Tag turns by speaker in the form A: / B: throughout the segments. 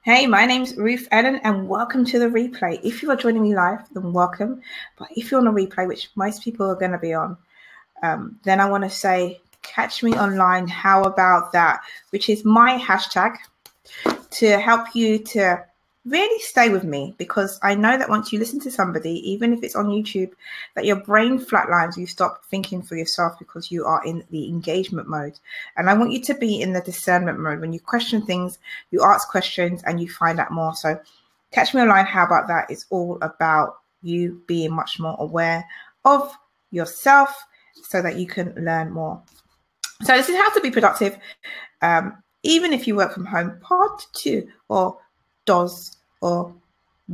A: Hey, my name's Ruth-Ellen and welcome to the replay. If you are joining me live, then welcome. But if you're on a replay, which most people are going to be on, then I want to say, catch me online. How about that? Which is my hashtag to help you to really stay with me, because I know that once you listen to somebody, even if it's on YouTube, that your brain flatlines, you stop thinking for yourself because you are in the engagement mode. And I want you to be in the discernment mode. When you question things, you ask questions and you find out more. So catch me online. How about that? It's all about you being much more aware of yourself so that you can learn more. So this is how to be productive. Even if you work from home, part 2, or dos, or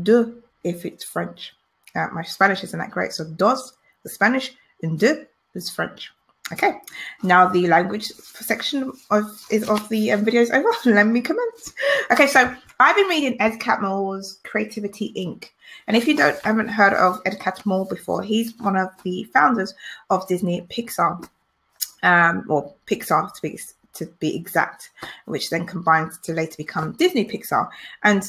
A: de if it's French. My Spanish isn't that great, so dos, the Spanish, and de is French. Okay, now the language section of the video is over. Let me commence. Okay, so I've been reading Ed Catmull's Creativity Inc. And if you haven't heard of Ed Catmull before, he's one of the founders of Disney Pixar, or Pixar to be exact, which then combines to later become Disney Pixar. And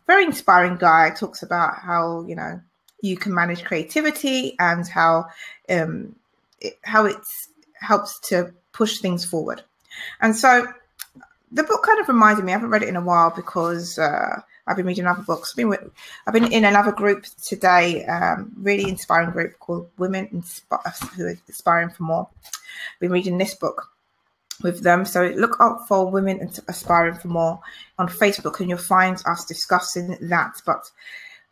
A: very inspiring guy, talks about how, you know, you can manage creativity and how it helps to push things forward. And so the book kind of reminded me, I haven't read it in a while because I've been reading other books. I've been in another group today, really inspiring group called Women who are Aspiring for More. Been reading this book with them, so look up for Women Aspiring for More on Facebook and you'll find us discussing that. But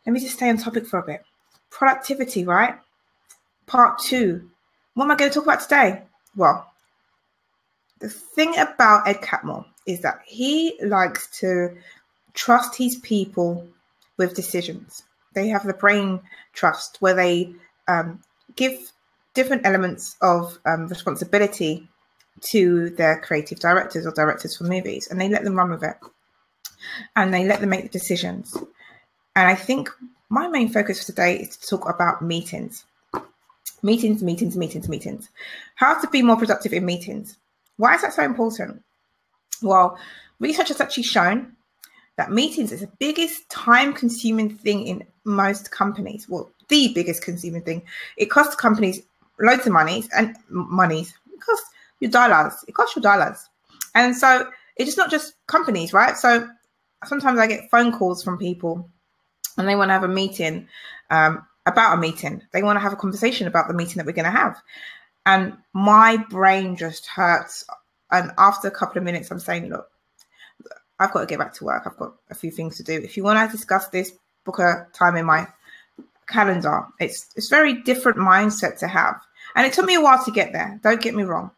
A: let me just stay on topic for a bit. Productivity, right? Part 2. What am I going to talk about today? Well, the thing about Ed Catmull is that he likes to trust his people with decisions. They have the brain trust where they give different elements of responsibility to their creative directors or directors for movies, and they let them run with it and they let them make the decisions. And I think my main focus for today is to talk about meetings. Meetings. How to be more productive in meetings. Why is that so important? Well, research has actually shown that meetings is the biggest time-consuming thing in most companies. Well, the biggest consuming thing. It costs companies loads of money. It costs you dollars. It costs you dollars. And so it's not just companies, right? So sometimes I get phone calls from people and they want to have a meeting about a meeting. They want to have a conversation about the meeting that we're going to have. And my brain just hurts. And after a couple of minutes, I'm saying, look, I've got to get back to work. I've got a few things to do. If you want to discuss this, book a time in my calendar. It's very different mindset to have. And it took me a while to get there. Don't get me wrong.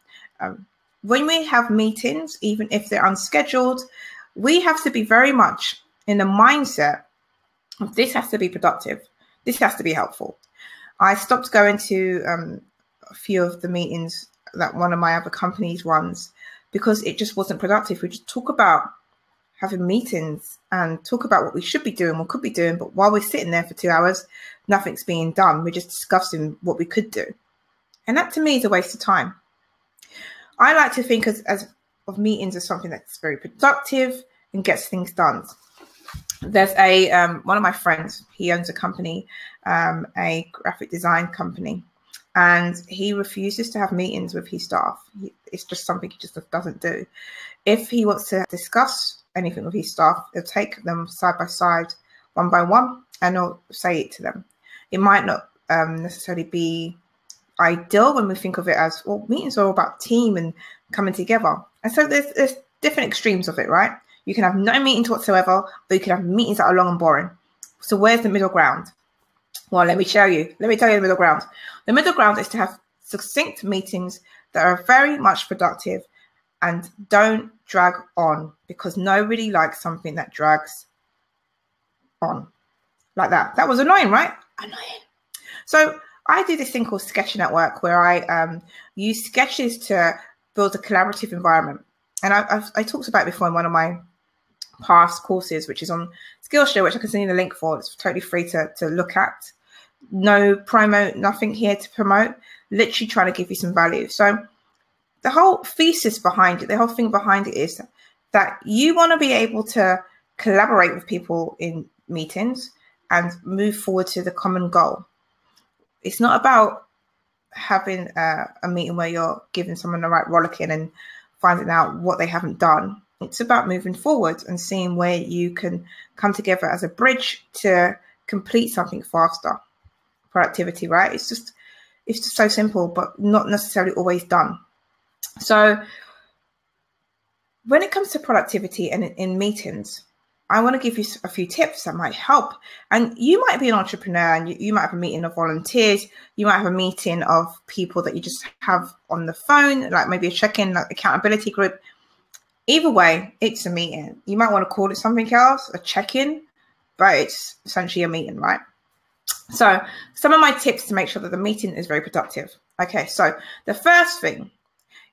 A: When we have meetings, even if they're unscheduled, we have to be very much in the mindset of this has to be productive. This has to be helpful. I stopped going to a few of the meetings that one of my other companies runs because it just wasn't productive. We just talk about having meetings and talk about what we should be doing, what could be doing. But while we're sitting there for 2 hours, nothing's being done. We're just discussing what we could do. And that to me is a waste of time. I like to think of meetings as something that's very productive and gets things done. There's one of my friends, he owns a company, a graphic design company, and he refuses to have meetings with his staff. It's just something he just doesn't do. If he wants to discuss anything with his staff, he'll take them side by side, one by one, and he'll say it to them. It might not necessarily be ideal when we think of it as, well, meetings are all about team and coming together. And so there's different extremes of it, right? You can have no meetings whatsoever, or you can have meetings that are long and boring. So where's the middle ground? Well, let me tell you the middle ground. The middle ground is to have succinct meetings that are very much productive and don't drag on, because nobody likes something that drags on like that. That was annoying, right? Annoying. So I do this thing called sketching at work, where I use sketches to build a collaborative environment. And I talked about it before in one of my past courses, which is on Skillshare, which I can send you the link for. It's totally free to look at. No promo, nothing here to promote. Literally trying to give you some value. So the whole thesis behind it, the whole thing behind it is that you want to be able to collaborate with people in meetings, and move forward to the common goal. It's not about having a meeting where you're giving someone the right rollicking and finding out what they haven't done. It's about moving forward and seeing where you can come together as a bridge to complete something faster. Productivity, right? It's just so simple, but not necessarily always done. So when it comes to productivity and in meetings, I want to give you a few tips that might help. And you might be an entrepreneur and you might have a meeting of volunteers. You might have a meeting of people that you just have on the phone, like maybe a check-in, like accountability group. Either way, it's a meeting. You might want to call it something else, a check-in, but it's essentially a meeting, right? So some of my tips to make sure that the meeting is very productive. Okay, so the first thing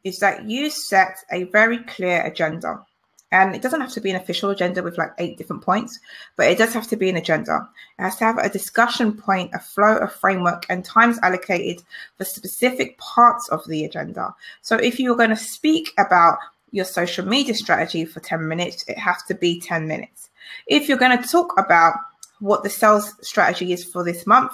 A: is that you set a very clear agenda. And it doesn't have to be an official agenda with like 8 different points, but it does have to be an agenda. It has to have a discussion point, a flow, a framework, and times allocated for specific parts of the agenda. So if you're going to speak about your social media strategy for 10 minutes, it has to be 10 minutes. If you're going to talk about what the sales strategy is for this month,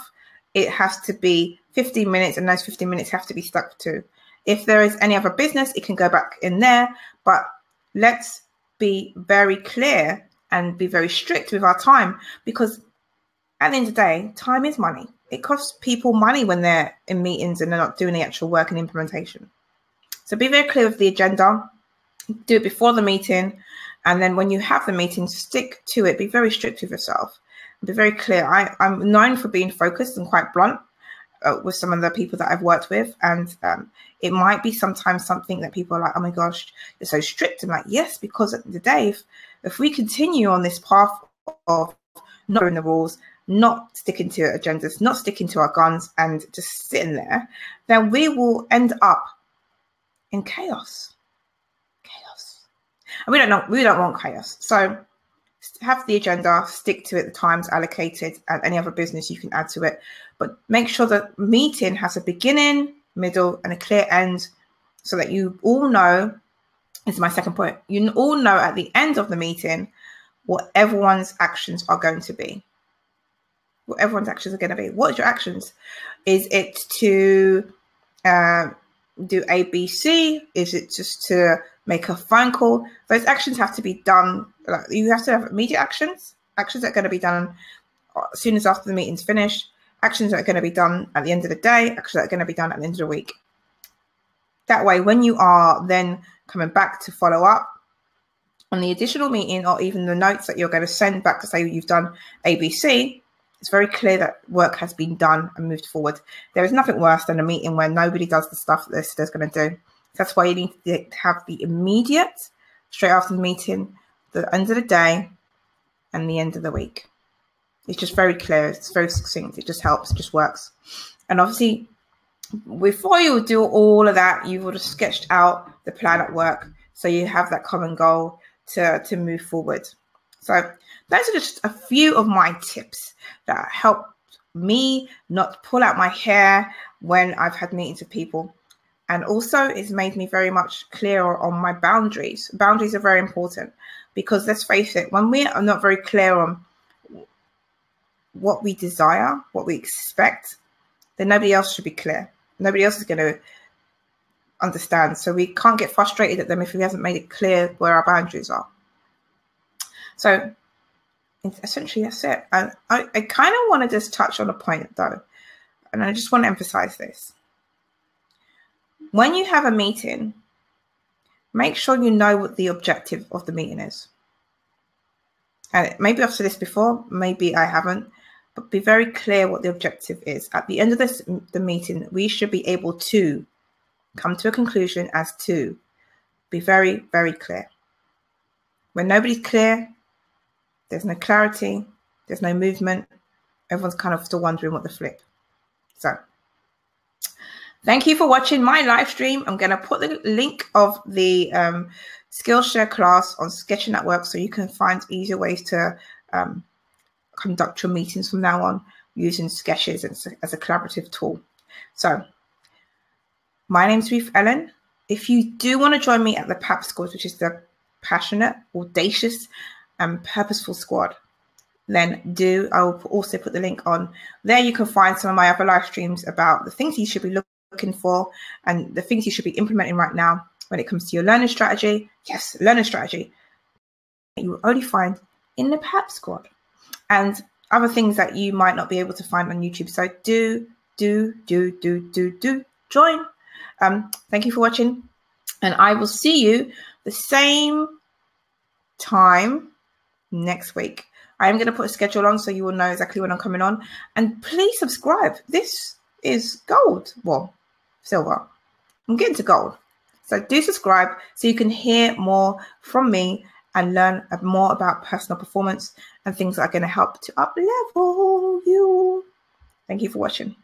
A: it has to be 15 minutes, and those 15 minutes have to be stuck to. If there is any other business, it can go back in there, but let's be very clear and be very strict with our time, because at the end of the day, time is money. It costs people money when they're in meetings and they're not doing the actual work and implementation. So be very clear with the agenda, do it before the meeting, and then when you have the meeting, stick to it. Be very strict with yourself. Be very clear. I'm known for being focused and quite blunt with some of the people that I've worked with, and it might be sometimes something that people are like, oh my gosh, you're so strict. I'm like, yes, because at the end of the day, if we continue on this path of not following the rules, not sticking to agendas, not sticking to our guns, and just sitting there, then we will end up in chaos. And we don't want chaos. So have the agenda, stick to it, the times allocated, and any other business you can add to it. But make sure the meeting has a beginning, middle, and a clear end, so that you all know, this is my second point, you all know at the end of the meeting what everyone's actions are going to be. What everyone's actions are going to be. What is your actions? Is it to do A, B, C? Is it just to make a phone call? Those actions have to be done. Like, you have to have immediate actions that are going to be done as soon as after the meeting's finished, actions that are going to be done at the end of the day, actions that are going to be done at the end of the week. That way, when you are then coming back to follow up on the additional meeting, or even the notes that you're going to send back to say you've done ABC, it's very clear that work has been done and moved forward. There is nothing worse than a meeting where nobody does the stuff that they're going to do. That's why you need to have the immediate, straight after the meeting, the end of the day, and the end of the week. It's just very clear. It's very succinct. It just helps. It just works. And obviously, before you do all of that, you would have sketched out the plan at work, so you have that common goal to move forward. So those are just a few of my tips that help me not pull out my hair when I've had meetings with people. And also it's made me very much clearer on my boundaries. Boundaries are very important, because let's face it, when we are not very clear on what we desire, what we expect, then nobody else should be clear. Nobody else is going to understand. So we can't get frustrated at them if we haven't made it clear where our boundaries are. So essentially that's it. And I kind of want to just touch on a point though, and I just want to emphasize this. When you have a meeting, make sure you know what the objective of the meeting is. And maybe I've said this before, maybe I haven't, but be very clear what the objective is. At the end of the meeting, we should be able to come to a conclusion as to be very, very clear. When nobody's clear, there's no clarity, there's no movement. Everyone's kind of still wondering what the flip. So thank you for watching my live stream. I'm going to put the link of the Skillshare class on Sketching at Work, so you can find easier ways to conduct your meetings from now on using sketches as a collaborative tool. So my name's Ruth-Ellen. If you do want to join me at the PAP Schools, which is the Passionate, Audacious, and Purposeful Squad, then do. I will also put the link on there. You can find some of my other live streams about the things you should be looking for and the things you should be implementing right now when it comes to your learning strategy. Yes, learning strategy. You will only find in the PAP Squad, and other things that you might not be able to find on YouTube. So do join. Thank you for watching, and I will see you the same time next week. I am going to put a schedule on so you will know exactly when I'm coming on. And please subscribe. This is gold. Well, silver. I'm getting to gold. So do subscribe so you can hear more from me and learn more about personal performance and things that are going to help to up-level you. Thank you for watching.